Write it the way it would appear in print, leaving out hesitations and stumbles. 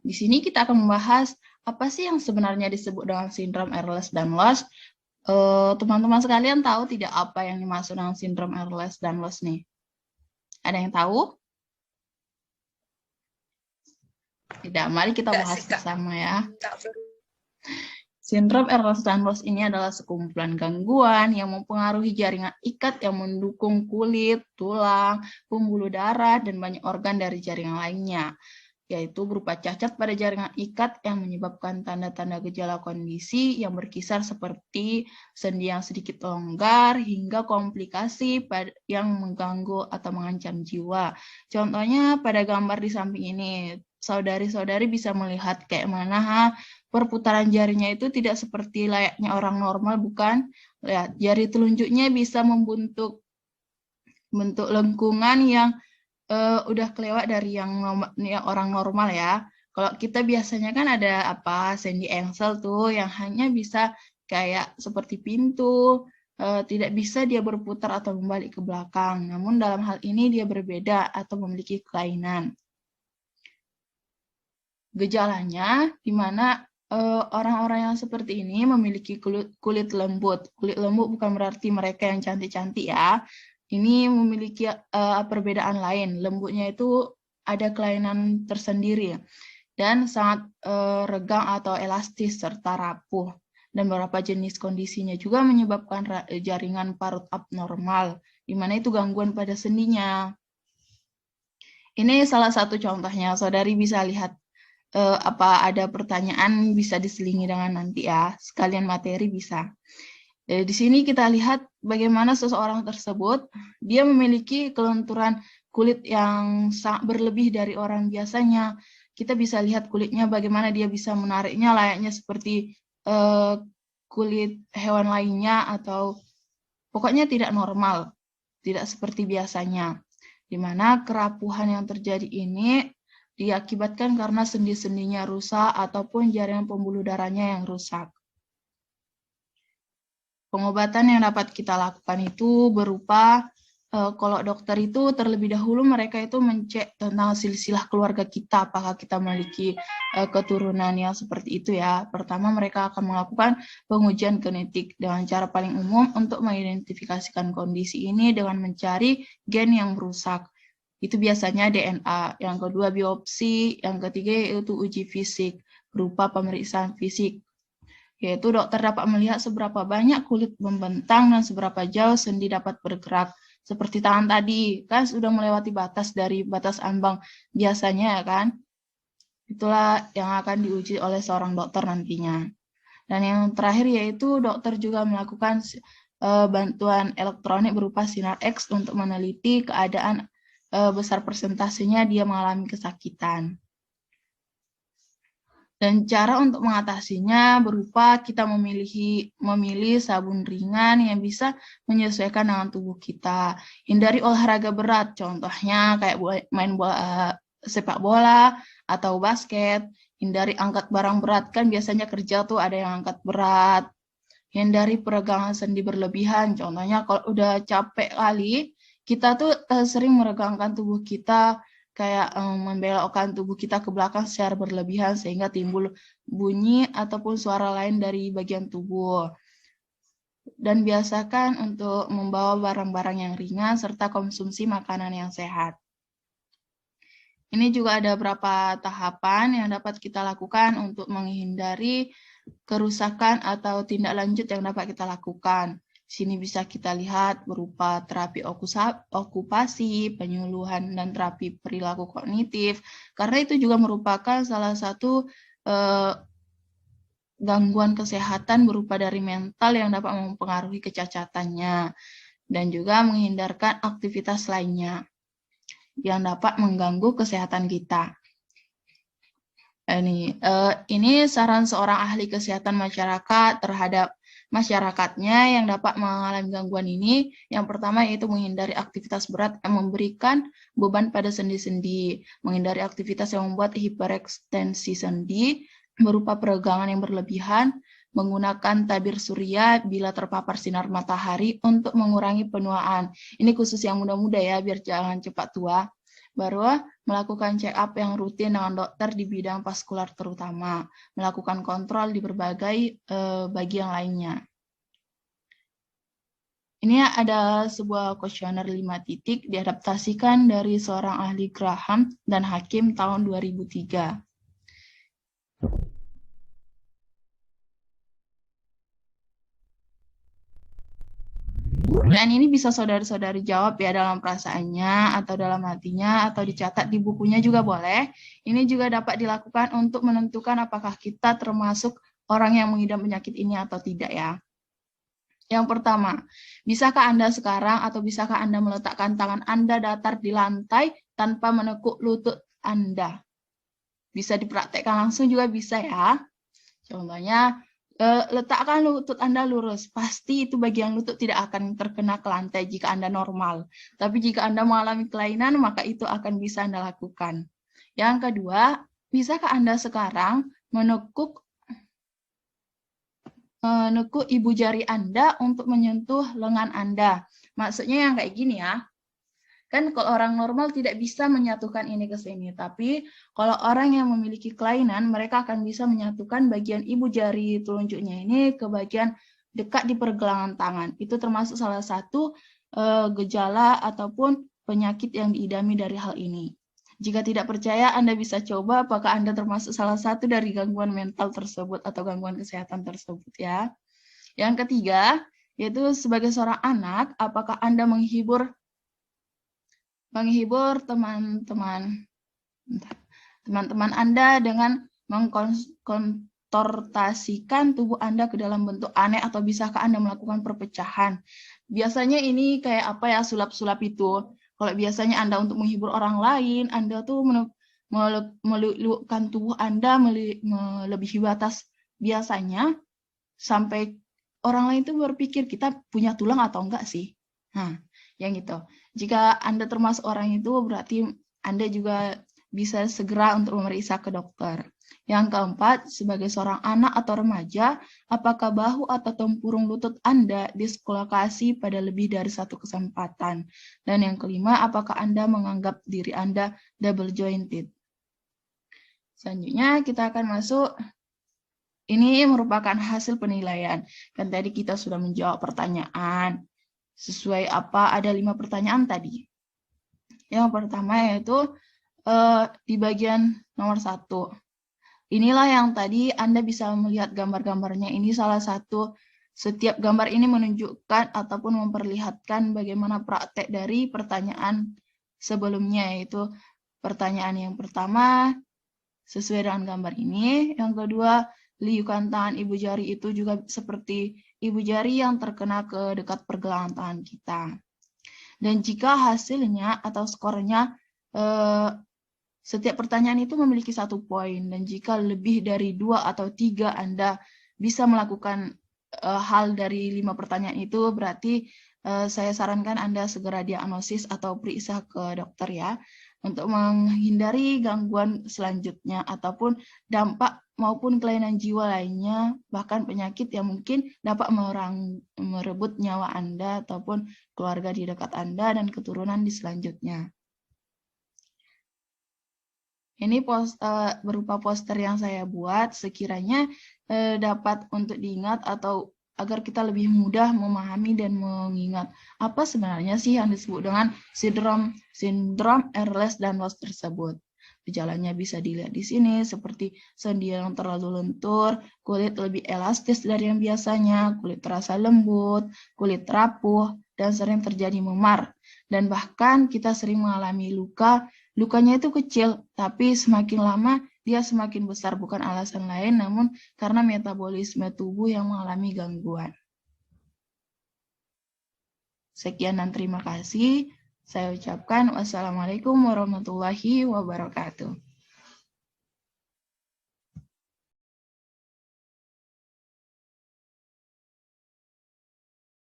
Di sini kita akan membahas apa sih yang sebenarnya disebut dengan sindrom Ehlers-Danlos. Teman-teman sekalian tahu tidak apa yang dimaksud dengan sindrom Ehlers-Danlos nih? Ada yang tahu? Tidak, mari kita bahas bersama ya. Sindrom Ehlers-Danlos ini adalah sekumpulan gangguan yang mempengaruhi jaringan ikat yang mendukung kulit, tulang, pembuluh darah, dan banyak organ dari jaringan lainnya, yaitu berupa cacat pada jaringan ikat yang menyebabkan tanda-tanda gejala kondisi yang berkisar seperti sendi yang sedikit longgar hingga komplikasi yang mengganggu atau mengancam jiwa. Contohnya pada gambar di samping ini, saudari-saudari bisa melihat kayak mana perputaran jarinya itu tidak seperti layaknya orang normal, bukan? Lihat, jari telunjuknya bisa membentuk bentuk lengkungan yang udah kelewat dari yang orang normal ya. Kalau kita biasanya kan ada sendi engsel tuh yang hanya bisa kayak seperti pintu, tidak bisa dia berputar atau membalik ke belakang. Namun dalam hal ini dia berbeda atau memiliki kelainan. Gejalanya di mana orang-orang yang seperti ini memiliki kulit lembut. Kulit lembut bukan berarti mereka yang cantik-cantik ya. Ini memiliki perbedaan lain. Lembutnya itu ada kelainan tersendiri dan sangat regang atau elastis serta rapuh. Dan beberapa jenis kondisinya juga menyebabkan jaringan parut abnormal, di mana itu gangguan pada sendinya. Ini salah satu contohnya. Saudari bisa lihat apa ada pertanyaan bisa diselingi dengan nanti ya, sekalian materi bisa. Di sini kita lihat bagaimana seseorang tersebut, dia memiliki kelenturan kulit yang sangat berlebih dari orang biasanya. Kita bisa lihat kulitnya bagaimana dia bisa menariknya layaknya seperti kulit hewan lainnya, atau pokoknya tidak normal, tidak seperti biasanya. Di mana kerapuhan yang terjadi ini diakibatkan karena sendi-sendinya rusak ataupun jaringan pembuluh darahnya yang rusak. Pengobatan yang dapat kita lakukan itu berupa, kalau dokter itu terlebih dahulu mereka itu mencek tentang silsilah keluarga kita, apakah kita memiliki keturunan yang seperti itu ya. Pertama mereka akan melakukan pengujian genetik dengan cara paling umum untuk mengidentifikasikan kondisi ini dengan mencari gen yang merusak. Itu biasanya DNA. Yang kedua biopsi, yang ketiga yaitu uji fisik berupa pemeriksaan fisik. Yaitu dokter dapat melihat seberapa banyak kulit membentang dan seberapa jauh sendi dapat bergerak. Seperti tangan tadi, kan sudah melewati batas dari batas ambang biasanya kan. Itulah yang akan diuji oleh seorang dokter nantinya. Dan yang terakhir yaitu dokter juga melakukan bantuan elektronik berupa sinar X untuk meneliti keadaan besar persentasenya dia mengalami kesakitan. Dan cara untuk mengatasinya berupa kita memilih sabun ringan yang bisa menyesuaikan dengan tubuh kita. Hindari olahraga berat, contohnya kayak main sepak bola atau basket. Hindari angkat barang berat, kan biasanya kerja tuh ada yang angkat berat. Hindari peregangan sendi berlebihan, contohnya kalau udah capek kali, kita tuh sering meregangkan tubuh kita, kayak membelokkan tubuh kita ke belakang secara berlebihan sehingga timbul bunyi ataupun suara lain dari bagian tubuh. Dan biasakan untuk membawa barang-barang yang ringan serta konsumsi makanan yang sehat. Ini juga ada beberapa tahapan yang dapat kita lakukan untuk menghindari kerusakan atau tindak lanjut yang dapat kita lakukan. Sini bisa kita lihat berupa terapi okupasi, penyuluhan, dan terapi perilaku kognitif. Karena itu juga merupakan salah satu gangguan kesehatan berupa dari mental yang dapat mempengaruhi kecacatannya. Dan juga menghindarkan aktivitas lainnya yang dapat mengganggu kesehatan kita. Ini saran seorang ahli kesehatan masyarakat terhadap masyarakatnya yang dapat mengalami gangguan ini. Yang pertama yaitu menghindari aktivitas berat yang memberikan beban pada sendi-sendi, menghindari aktivitas yang membuat hiperekstensi sendi berupa peregangan yang berlebihan, menggunakan tabir surya bila terpapar sinar matahari untuk mengurangi penuaan. Ini khusus yang muda-muda ya, biar jangan cepat tua. Baru melakukan check up yang rutin dengan dokter di bidang vaskular terutama, melakukan kontrol di berbagai bagian lainnya. Ini ada sebuah kuesioner 5 titik diadaptasikan dari seorang ahli Graham dan Hakim tahun 2003. Dan ini bisa saudara-saudari jawab ya dalam perasaannya atau dalam hatinya atau dicatat di bukunya juga boleh. Ini juga dapat dilakukan untuk menentukan apakah kita termasuk orang yang mengidap penyakit ini atau tidak ya. Yang pertama, bisakah Anda sekarang atau bisakah Anda meletakkan tangan Anda datar di lantai tanpa menekuk lutut Anda? Bisa dipraktekkan langsung juga bisa ya. Contohnya, letakkan lutut Anda lurus. Pasti itu bagian lutut tidak akan terkena ke lantai jika Anda normal. Tapi jika Anda mengalami kelainan, maka itu akan bisa Anda lakukan. Yang kedua, bisakah Anda sekarang menekuk ibu jari Anda untuk menyentuh lengan Anda? Maksudnya yang kayak gini ya. Kan kalau orang normal tidak bisa menyatukan ini ke sini, tapi kalau orang yang memiliki kelainan, mereka akan bisa menyatukan bagian ibu jari telunjuknya ini ke bagian dekat di pergelangan tangan. Itu termasuk salah satu gejala ataupun penyakit yang diidami dari hal ini. Jika tidak percaya, Anda bisa coba apakah Anda termasuk salah satu dari gangguan mental tersebut atau gangguan kesehatan tersebut ya. Yang ketiga, yaitu sebagai seorang anak, apakah Anda menghibur teman-teman Anda dengan mengkontortasikan tubuh Anda ke dalam bentuk aneh atau bisakah Anda melakukan perpecahan? Biasanya ini kayak apa ya, sulap-sulap itu. Kalau biasanya Anda untuk menghibur orang lain, Anda tuh melulukan tubuh Anda melebihi batas biasanya sampai orang lain tuh berpikir kita punya tulang atau enggak sih. Nah, yang itu. Jika Anda termasuk orang itu, berarti Anda juga bisa segera untuk memeriksa ke dokter. Yang keempat, sebagai seorang anak atau remaja, apakah bahu atau tempurung lutut Anda dislokasi pada lebih dari satu kesempatan? Dan yang kelima, apakah Anda menganggap diri Anda double jointed? Selanjutnya, kita akan masuk. Ini merupakan hasil penilaian. Kan tadi kita sudah menjawab pertanyaan. Sesuai apa, ada 5 pertanyaan tadi. Yang pertama yaitu di bagian nomor 1. Inilah yang tadi Anda bisa melihat gambar-gambarnya. Ini salah satu, setiap gambar ini menunjukkan ataupun memperlihatkan bagaimana praktek dari pertanyaan sebelumnya, yaitu pertanyaan yang pertama sesuai dengan gambar ini. Yang kedua, liukan tangan ibu jari itu juga seperti ibu jari yang terkena ke dekat pergelangan tangan kita. Dan jika hasilnya atau skornya, setiap pertanyaan itu memiliki 1 poin. Dan jika lebih dari 2 atau 3 Anda bisa melakukan hal dari 5 pertanyaan itu, berarti saya sarankan Anda segera diagnosis atau periksa ke dokter ya, untuk menghindari gangguan selanjutnya ataupun dampak maupun kelainan jiwa lainnya, bahkan penyakit yang mungkin dapat merebut nyawa Anda ataupun keluarga di dekat Anda dan keturunan di selanjutnya. Ini berupa poster yang saya buat, sekiranya dapat untuk diingat atau agar kita lebih mudah memahami dan mengingat apa sebenarnya sih yang disebut dengan sindrom Ehlers-Danlos tersebut. Gejalanya bisa dilihat di sini seperti sendi yang terlalu lentur, kulit lebih elastis dari yang biasanya, kulit terasa lembut, kulit rapuh, dan sering terjadi memar. Dan bahkan kita sering mengalami luka. Lukanya itu kecil, tapi semakin lama dia semakin besar, bukan alasan lain, namun karena metabolisme tubuh yang mengalami gangguan. Sekian dan terima kasih. Saya ucapkan wassalamualaikum warahmatullahi wabarakatuh.